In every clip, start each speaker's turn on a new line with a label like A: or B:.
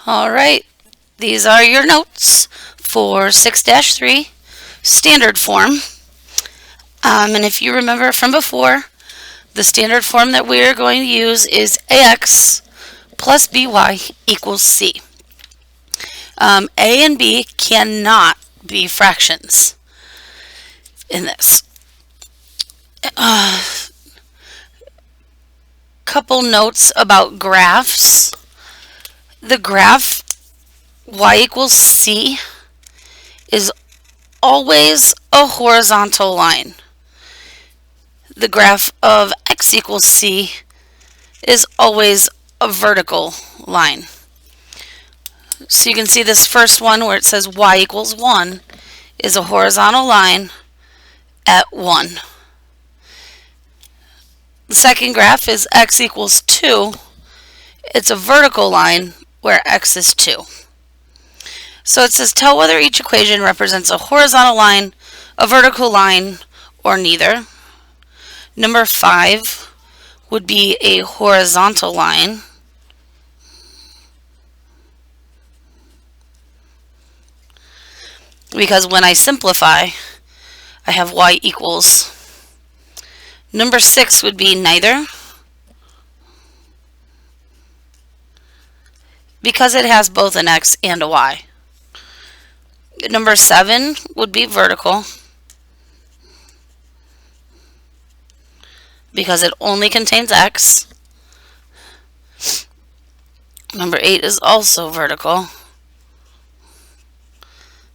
A: All right, these are your notes for 6-3 standard form. And if you remember from before, the standard form that we're going to use is ax plus by equals c. A and b cannot be fractions in this. Couple notes about graphs. The graph y equals c is always a horizontal line. The graph of x equals c is always a vertical line. So you can see this first one where it says y equals 1 is a horizontal line at 1. The second graph is x equals 2. It's a vertical line where x is 2. So it says tell whether each equation represents a horizontal line, a vertical line, or neither. Number 5 would be a horizontal line. Because when I simplify, I have y equals. Number 6 would be neither. Because it has both an x and a y. Number 7 would be vertical. Because it only contains x. Number 8 is also vertical.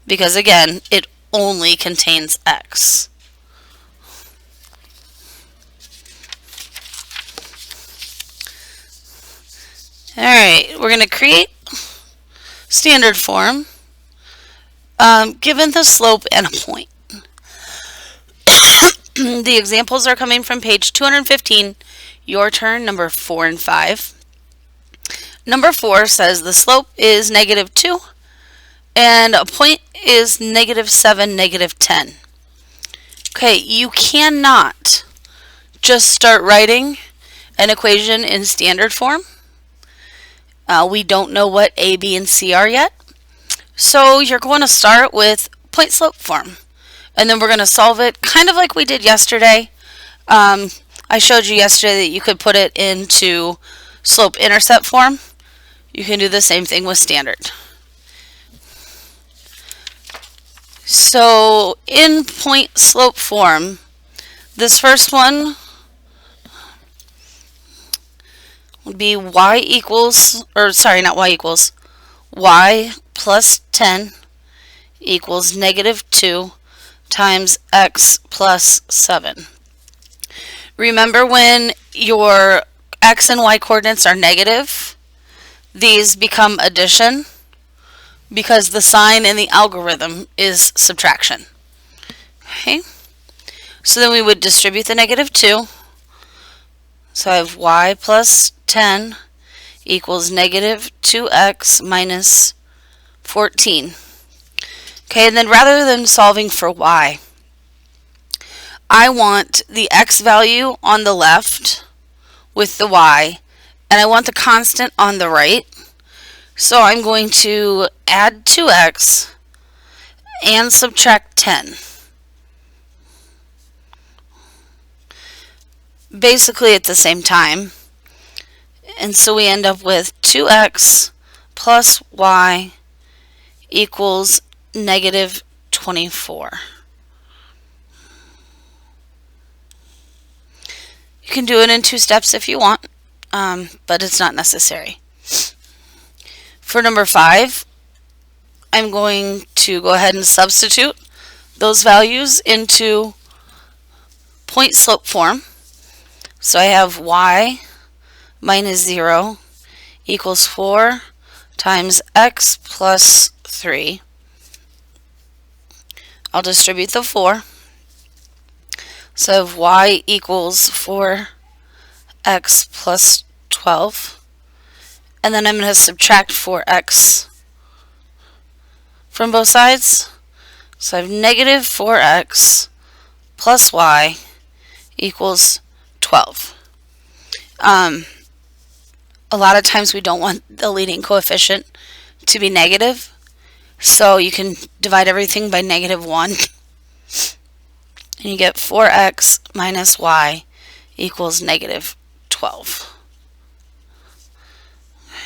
A: Because again, it only contains x. Alright, we're going to create standard form given the slope and a point. The examples are coming from page 215, your turn, number 4 and 5. Number 4 says the slope is -2 and a point is -7, -10. Okay, you cannot just start writing an equation in standard form. We don't know what a, b, and c are yet. So you're going to start with point slope form. And then we're going to solve it kind of like we did yesterday. I showed you yesterday that you could put it into slope intercept form. You can do the same thing with standard. So in point slope form, this first one would be y equals, or sorry, not y equals, y plus 10 equals -2 times x plus 7. Remember, when your x and y coordinates are negative, these become addition because the sign in the algorithm is subtraction. Okay, so then we would distribute the -2. So I have y plus 10 equals -2x minus 14. Okay, and then rather than solving for y, I want the x value on the left with the y, and I want the constant on the right. So I'm going to add 2x and subtract 10. Basically at the same time. And so we end up with 2x plus y equals -24. You can do it in 2 steps if you want, but it's not necessary. For number 5, I'm going to go ahead and substitute those values into point slope form. So I have y minus 0 equals 4 times x plus 3. I'll distribute the 4. So I have y equals 4x plus 12. And then I'm going to subtract 4x from both sides. So I have -4x plus y equals 12. A lot of times we don't want the leading coefficient to be negative. So you can divide everything by -1. And you get 4x minus y equals -12.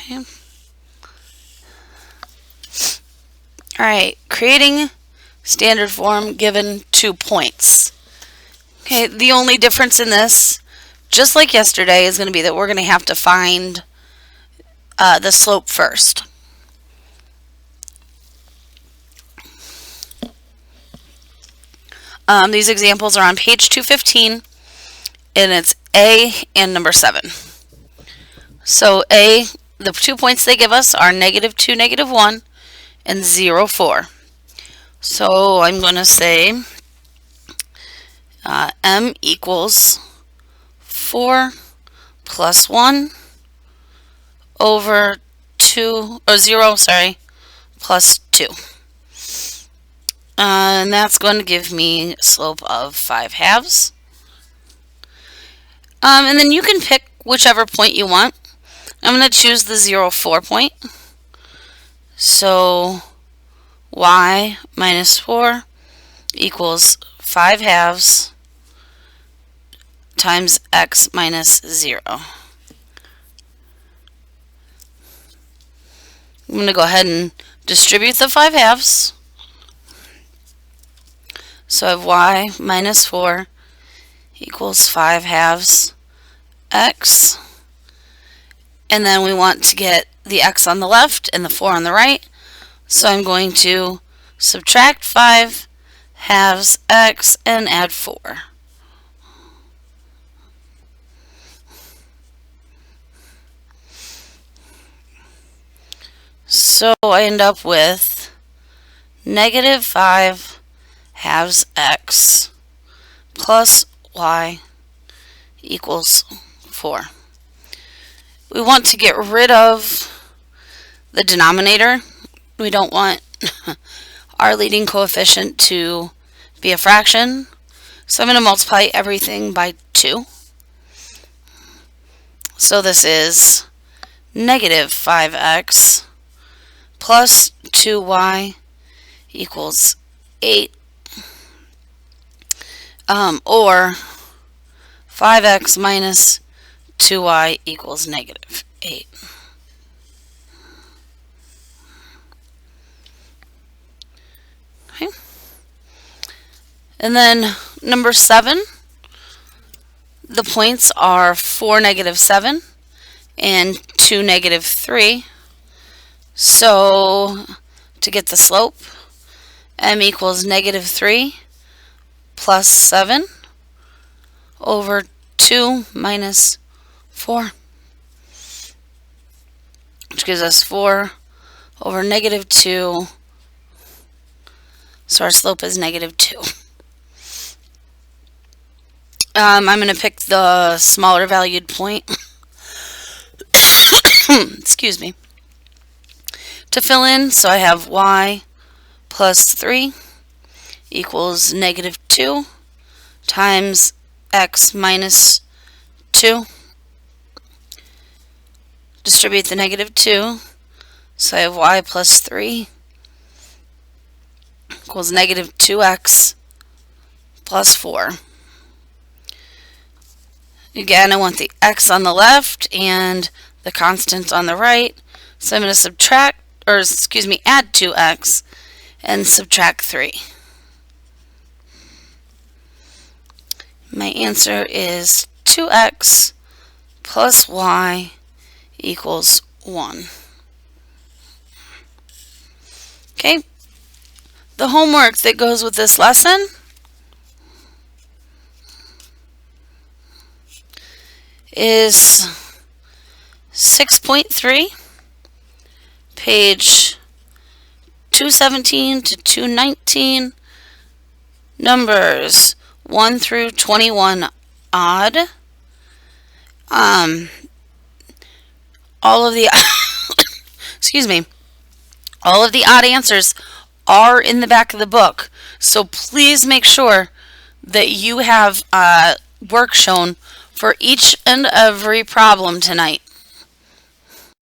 A: Okay. Alright, creating standard form given 2 points. Okay, the only difference in this, just like yesterday, is going to be that we're going to have to find the slope first. These examples are on page 215, and it's A and number 7. So A, the 2 points they give us are -2, -1, and 0, 4. So I'm going to say m equals 4 plus 1 over 2, or 0, sorry, plus 2. And that's going to give me a slope of 5/2. And then you can pick whichever point you want. I'm going to choose the 0, 4 point. So y minus 4 equals 5/2 times x minus 0. I'm going to go ahead and distribute the 5/2. So I have y minus 4 equals 5/2 x. And then we want to get the x on the left and the 4 on the right. So I'm going to subtract 5/2 x and add 4. So I end up with -5/2 x plus y equals 4. We want to get rid of the denominator. We don't want our leading coefficient to be a fraction. So I'm going to multiply everything by 2. So this is -5x plus 2y equals 8. Or 5x minus 2y equals -8. Okay. And then number 7, the points are 4, -7 and 2, -3. So to get the slope, m equals -3 plus 7 over 2 minus 4, which gives us 4 over -2. So our slope is -2. I'm going to pick the smaller valued point. Excuse me. To fill in, so I have y plus 3 equals -2 times x minus 2. Distribute the -2, so I have y plus 3 equals -2x plus 4. Again, I want the x on the left and the constant on the right, so I'm going to add 2x and subtract 3. My answer is 2x plus y equals 1. Okay, the homework that goes with this lesson is 6.3, page 217 to 219, numbers 1 through 21 odd. All of the excuse me, all of the odd answers are in the back of the book, so please make sure that you have work shown for each and every problem tonight.